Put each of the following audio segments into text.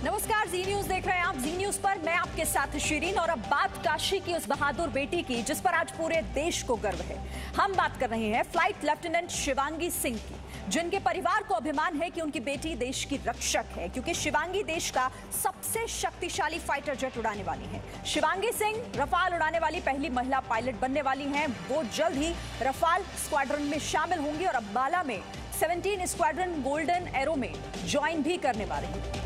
नमस्कार, जी न्यूज देख रहे हैं आप। जी न्यूज पर मैं आपके साथ शिरीन। और अब बात काशी की उस बहादुर बेटी की जिस पर आज पूरे देश को गर्व है। हम बात कर रहे हैं फ्लाइट लेफ्टिनेंट शिवांगी सिंह की, जिनके परिवार को अभिमान है कि उनकी बेटी देश की रक्षक है, क्योंकि शिवांगी देश का सबसे शक्तिशाली फाइटर जेट उड़ाने वाली है। शिवांगी सिंह रफाल उड़ाने वाली पहली महिला पायलट बनने वाली हैं। वो जल्द ही रफाल स्क्वाड्रन में शामिल होंगी और अंबाला में 17 स्क्वाड्रन गोल्डन एरो में ज्वाइन भी करने वाली हैं।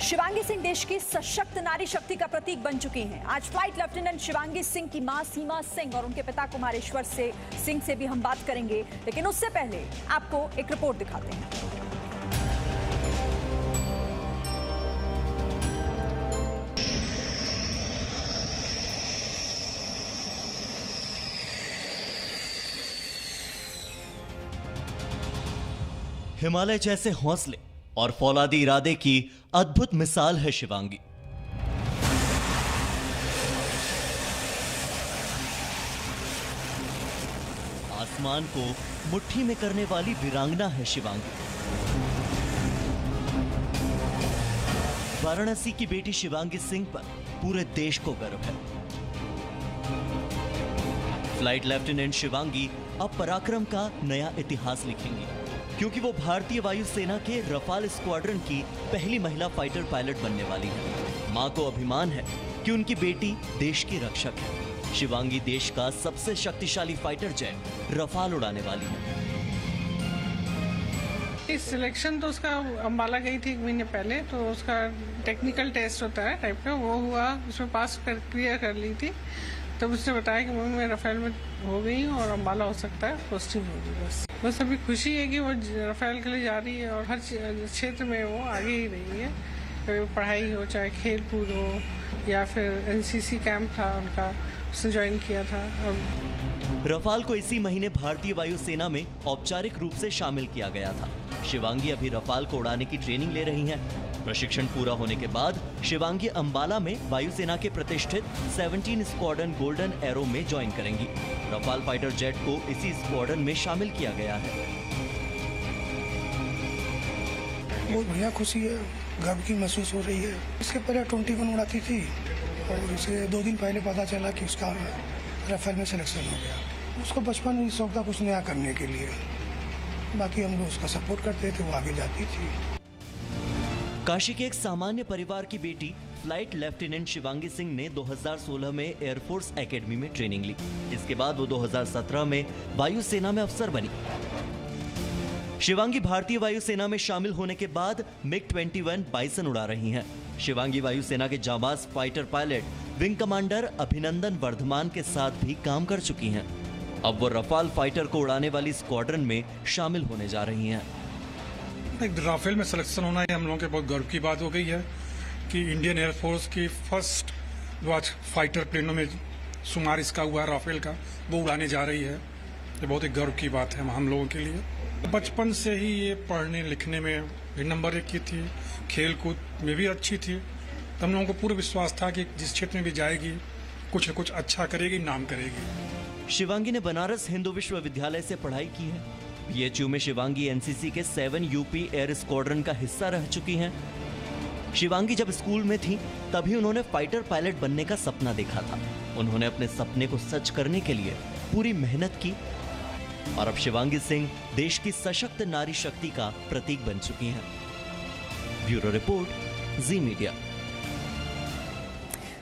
शिवांगी सिंह देश की सशक्त नारी शक्ति का प्रतीक बन चुकी हैं। आज फ्लाइट लेफ्टिनेंट शिवांगी सिंह की मां सीमा सिंह और उनके पिता कुमारेश्वर सिंह से भी हम बात करेंगे, लेकिन उससे पहले आपको एक रिपोर्ट दिखाते हैं। हिमालय जैसे हौसले और फौलादी इरादे की अद्भुत मिसाल है शिवांगी। आसमान को मुट्ठी में करने वाली वीरांगना है शिवांगी। वाराणसी की बेटी शिवांगी सिंह पर पूरे देश को गर्व है। फ्लाइट लेफ्टिनेंट शिवांगी अब पराक्रम का नया इतिहास लिखेंगी, क्योंकि वो भारतीय वायुसेना के रफाल स्क्वाड्रन की पहली महिला फाइटर पायलट बनने वाली है। मां को अभिमान है कि उनकी बेटी देश की रक्षक है। शिवांगी देश का सबसे शक्तिशाली फाइटर जेट रफाल उड़ाने वाली है। इस सिलेक्शन तो उसका अंबाला गई थी 1 महीने पहले, तो उसका टेक्निकल टेस्ट होता है टाइप का, वो हुआ, उसमें क्लियर कर ली थी। तब उसने बताया कि मम्मी मैं रफेल में हो गई हूँ और अंबाला हो सकता है, पोस्टिंग होगी। बस अभी खुशी है कि वो रफेल के लिए जा रही है और हर क्षेत्र में वो आगे ही रही है। चाहे पढ़ाई हो, चाहे खेल कूद हो, या फिर एनसीसी कैंप था उनका, उसने ज्वाइन किया था। रफाल को इसी महीने भारतीय वायुसेना में औपचारिक रूप से शामिल किया गया था। शिवांगी अभी रफाल को उड़ाने की ट्रेनिंग ले रही हैं। प्रशिक्षण पूरा होने के बाद शिवांगी अंबाला में वायुसेना के प्रतिष्ठित 17 स्क्वाड्रन गोल्डन एरो में ज्वाइन करेंगी। रफाल फाइटर जेट को इसी स्क्वाड्रन में शामिल किया गया है। बहुत बढ़िया खुशी है, गर्व की महसूस हो रही है। इसके पहले 21 उड़ाती थी और इसे 2 दिन पहले पता चला कि उसका रफेल में सिलेक्शन हो गया। उसको बचपन में शौक था कुछ नया करने के लिए, बाकी हम लोग उसका सपोर्ट करते थे, वो आगे जाती थी। काशी के एक सामान्य परिवार की बेटी फ्लाइट लेफ्टिनेंट शिवांगी सिंह ने 2016 में एयरफोर्स एकेडमी में ट्रेनिंग ली। इसके बाद वो 2017 में वायुसेना में अफसर बनी। शिवांगी भारतीय वायुसेना में शामिल होने के बाद MiG-21 बाइसन उड़ा रही हैं। शिवांगी वायुसेना के जांबाज fighter pilot wing commander Abhinandan Varthaman के साथ भी काम कर चुकी हैं। अब वो रफाल फाइटर को उड़ाने वाली स्क्वाड्रन में शामिल होने जा रही हैं। राफेल में सिलेक्शन होना ये हम लोगों के बहुत गर्व की बात हो गई है कि इंडियन एयरफोर्स की फर्स्ट जो आज फाइटर प्लेनों में शुमार इसका हुआ है राफेल का, वो उड़ाने जा रही है। ये बहुत एक गर्व की बात है हम लोगों के लिए। बचपन से ही ये पढ़ने लिखने में भी नंबर 1 की थी, खेल कूद में भी अच्छी थी। तो हम लोगों को पूरा विश्वास था कि जिस क्षेत्र में भी जाएगी कुछ न कुछ अच्छा करेगी, नाम करेगी। शिवांगी ने बनारस हिंदू विश्वविद्यालय से पढ़ाई की है। PHU में शिवांगी एनसीसी के 7 यूपी एयर स्क्वाड्रन का हिस्सा रह चुकी हैं। शिवांगी जब स्कूल में थी तभी उन्होंने फाइटर पायलट बनने का सपना देखा था। उन्होंने अपने सपने को सच करने के लिए पूरी मेहनत की और अब शिवांगी सिंह देश की सशक्त नारी शक्ति का प्रतीक बन चुकी हैं। ब्यूरो रिपोर्ट, जी मीडिया।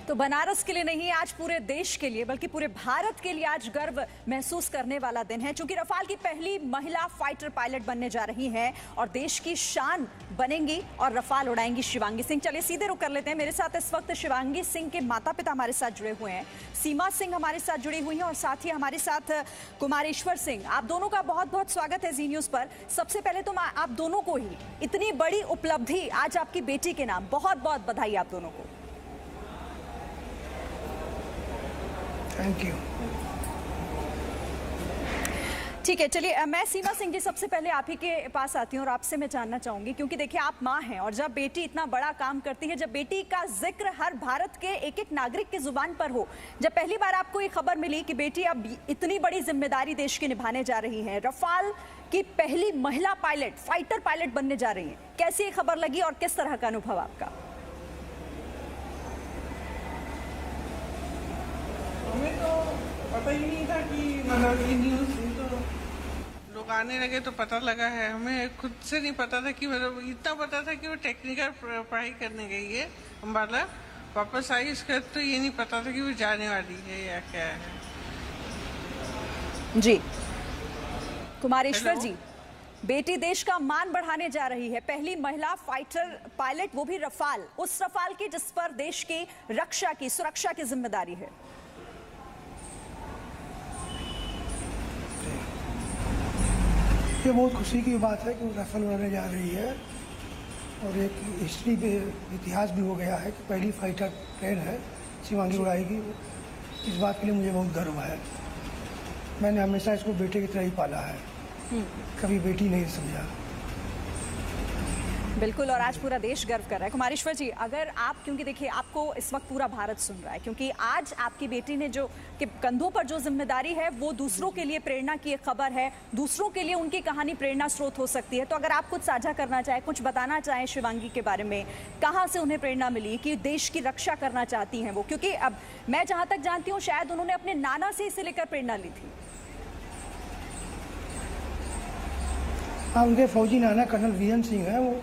तो बनारस के लिए नहीं, आज पूरे देश के लिए बल्कि पूरे भारत के लिए आज गर्व महसूस करने वाला दिन है, क्योंकि रफाल की पहली महिला फाइटर पायलट बनने जा रही हैं और देश की शान बनेंगी और रफाल उड़ाएंगी शिवांगी सिंह। चलिए सीधे रुक कर लेते हैं। मेरे साथ इस वक्त शिवांगी सिंह के माता पिता हमारे साथ जुड़े हुए हैं, सीमा सिंह हमारे साथ जुड़ी हुई हैं और साथ ही हमारे साथ कुमारेश्वर सिंह। आप दोनों का बहुत बहुत स्वागत है जी न्यूज पर। सबसे पहले तो आप दोनों को ही इतनी बड़ी उपलब्धि आज आपकी बेटी के नाम, बहुत बहुत बधाई आप दोनों को। Thank you. ठीक है, चलिए मैं सीमा सिंह जी सबसे पहले आप ही के पास आती हूँ और आपसे मैं जानना चाहूंगी, क्योंकि देखिए आप माँ हैं और जब बेटी इतना बड़ा काम करती है, जब बेटी का जिक्र हर भारत के एक एक नागरिक की जुबान पर हो, जब पहली बार आपको ये खबर मिली कि बेटी अब इतनी बड़ी जिम्मेदारी देश की निभाने जा रही है, रफाल की पहली महिला पायलट फाइटर पायलट बनने जा रही है, कैसी ये खबर लगी और किस तरह का अनुभव आपका? हमें तो पता ही नहीं था कि मतलब ये न्यूज़ तो लोग आने लगे तो पता लगा है। हमें खुद से नहीं पता था कि मतलब इतना पता था कि वो टेक्निकल पढ़ाई करने गई है अम्बाला, वापस आई उसके बाद तो ये नहीं पता था कि वो जाने वाली है या क्या है। जी कुमारेश्वर हेलो। जी, बेटी देश का मान बढ़ाने जा रही है, पहली महिला फाइटर पायलट, वो भी रफाल, उस रफाल की जिस पर देश की रक्षा की सुरक्षा की जिम्मेदारी है। ये बहुत खुशी की बात है कि वो राफेल उड़ाने जा रही है और एक हिस्ट्री पे इतिहास भी हो गया है कि पहली फाइटर प्लेन है शिवांगी उड़ाएगी। इस बात के लिए मुझे बहुत गर्व है। मैंने हमेशा इसको बेटे की तरह ही पाला है, कभी बेटी नहीं समझा। बिल्कुल, और आज पूरा देश गर्व कर रहा है। कुमारेश्वर जी, अगर आप, क्योंकि देखिए आपको इस वक्त पूरा भारत सुन रहा है, क्योंकि आज आपकी बेटी ने जो कि कंधों पर जो जिम्मेदारी है वो दूसरों के लिए प्रेरणा की एक खबर है, दूसरों के लिए उनकी कहानी प्रेरणा स्रोत हो सकती है। तो अगर आप कुछ साझा करना चाहें, कुछ बताना चाहें शिवांगी के बारे में, कहाँ से उन्हें प्रेरणा मिली कि देश की रक्षा करना चाहती हैं वो? क्योंकि अब मैं जहाँ तक जानती हूँ शायद उन्होंने अपने नाना से इसे लेकर प्रेरणा ली थी। हाँ, उनके फौजी नाना कर्नल वीएन सिंह है, वो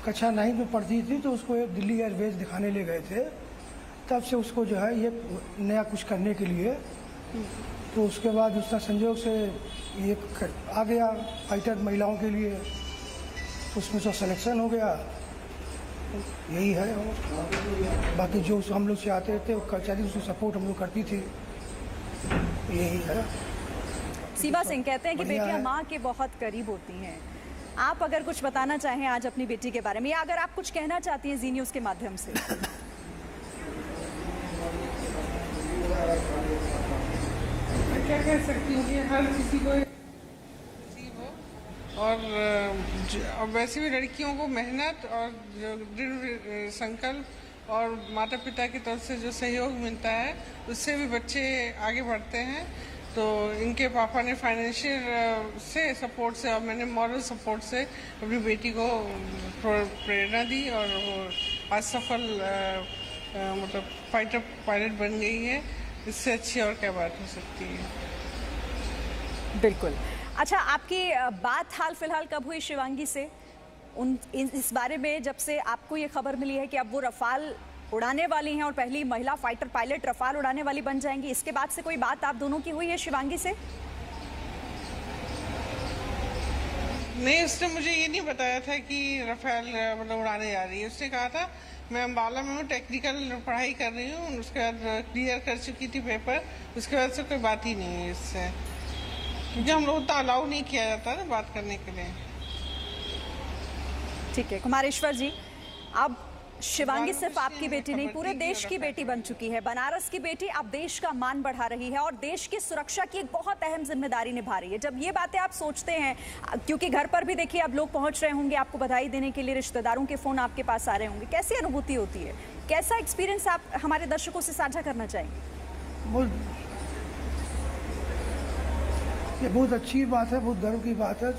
कक्षा 9 में पढ़ती थी तो उसको एक दिल्ली एयरबेस दिखाने ले गए थे। तब से उसको जो है ये नया कुछ करने के लिए, तो उसके बाद उसका संयोग से ये आ गया फाइटर महिलाओं के लिए, उसमें तो सिलेक्शन हो गया। यही है, और बाकी जो हम लोग से आते थे वो कर्मचारी उसको सपोर्ट हम लोग करती थी। यही है। सीमा सिंह कहते हैं कि बढ़िया बेटियां है। माँ के बहुत करीब होती हैं। आप अगर कुछ बताना चाहें आज अपनी बेटी के बारे में, या अगर आप कुछ कहना चाहती हैं जी न्यूज़ के माध्यम से। मैं क्या कह सकती हूँ कि हर किसी को नसीब हो, और वैसे भी लड़कियों को मेहनत और जो दृढ़ संकल्प और माता पिता की तरफ से जो सहयोग मिलता है उससे भी बच्चे आगे बढ़ते हैं। तो इनके पापा ने फाइनेंशियल से सपोर्ट से और मैंने मॉरल सपोर्ट से अपनी बेटी को प्रेरणा दी और वो आज सफल मतलब फाइटर पायलट बन गई है। इससे अच्छी और क्या बात हो सकती है। बिल्कुल। अच्छा, आपकी बात हाल फिलहाल कब हुई शिवांगी से? इस बारे में जब से आपको ये खबर मिली है कि अब वो रफाल उड़ाने वाली हैं और पहली महिला फाइटर पायलट रफाल उड़ाने वाली बन जाएंगी, इसके बाद से कोई बात आप दोनों की हुई है शिवांगी से? नहीं, उसने मुझे ये नहीं बताया था कि रफेल मतलब उड़ाने जा रही है। उसने कहा था मैं अम्बाला में हूँ, टेक्निकल पढ़ाई कर रही हूँ, उसके बाद क्लियर कर चुकी थी पेपर, उसके बाद से कोई बात ही नहीं है इससे, क्योंकि हम लोग उतना अलाउ नहीं किया जाता ना बात करने के लिए। ठीक है कुमारेश्वर जी, अब शिवांगी सिर्फ आपकी बेटी नहीं, पूरे देश की बेटी बन चुकी है, बनारस की बेटी अब देश का मान बढ़ा रही है और देश की सुरक्षा की एक बहुत अहम जिम्मेदारी निभा रही है। जब ये बातें आप सोचते हैं, क्योंकि घर पर भी देखिए अब लोग पहुंच रहे होंगे आपको बधाई देने के लिए, रिश्तेदारों के फोन आपके पास आ रहे होंगे, कैसी अनुभूति होती है, कैसा एक्सपीरियंस आप हमारे दर्शकों से साझा करना चाहेंगे? ये बहुत अच्छी बात है, बहुत गर्व की बात है,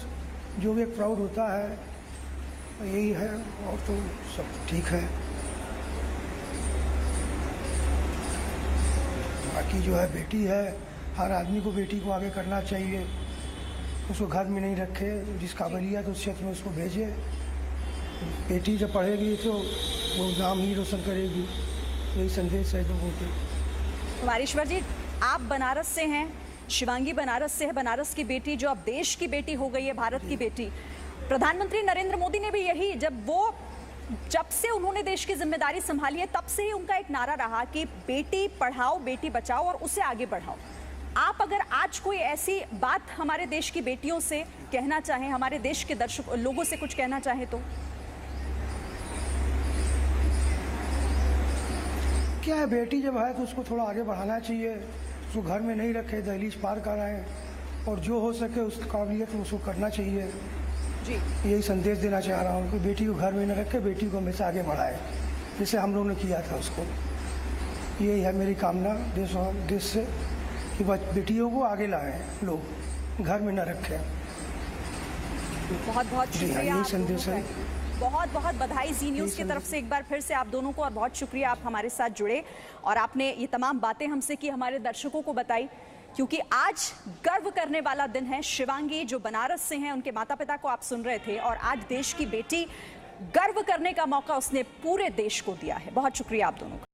जो भी एक प्राउड होता है यही है, और तो सब ठीक है। बाकी जो है बेटी है, हर आदमी को बेटी को आगे करना चाहिए, उसको घर में नहीं रखे, जिस काबिलियत उस क्षेत्र में उसको भेजे। बेटी जब पढ़ेगी तो वो नाम ही रोशन करेगी, यही संदेश है लोगों के। कुमारेश्वर जी, आप बनारस से हैं, शिवांगी बनारस से है, बनारस की बेटी जो अब देश की बेटी हो गई है, भारत की बेटी। प्रधानमंत्री नरेंद्र मोदी ने भी यही, जब से उन्होंने देश की जिम्मेदारी संभाली है तब से ही उनका एक नारा रहा कि बेटी पढ़ाओ बेटी बचाओ और उसे आगे बढ़ाओ। आप अगर आज कोई ऐसी बात हमारे देश की बेटियों से कहना चाहें, हमारे देश के दर्शक लोगों से कुछ कहना चाहें तो? क्या है, बेटी जब है तो उसको थोड़ा आगे बढ़ाना चाहिए, उसको घर में नहीं रखे, दहलीज पार कराएं, और जो हो सके उस काबिलियत उसको करना चाहिए जी, यही संदेश देना चाह रहा हूँ कि बेटी को घर में न रखे, बेटी को हमेशा आगे बढ़ाए, जैसे हम लोगों ने किया था उसको। यही है मेरी कामना देश से कि बेटियों को आगे लाएं, लोग घर में न रखें। बहुत बहुत जी हाँ, शुक्रिया यही आप संदेश दोनों है। का। बहुत बहुत बधाई जी न्यूज़ की तरफ से एक बार फिर से आप दोनों को, और बहुत शुक्रिया आप हमारे साथ जुड़े और आपने ये तमाम बातें हमसे की, हमारे दर्शकों को बताई, क्योंकि आज गर्व करने वाला दिन है। शिवांगी जो बनारस से हैं, उनके माता पिता को आप सुन रहे थे, और आज देश की बेटी गर्व करने का मौका उसने पूरे देश को दिया है। बहुत शुक्रिया आप दोनों का।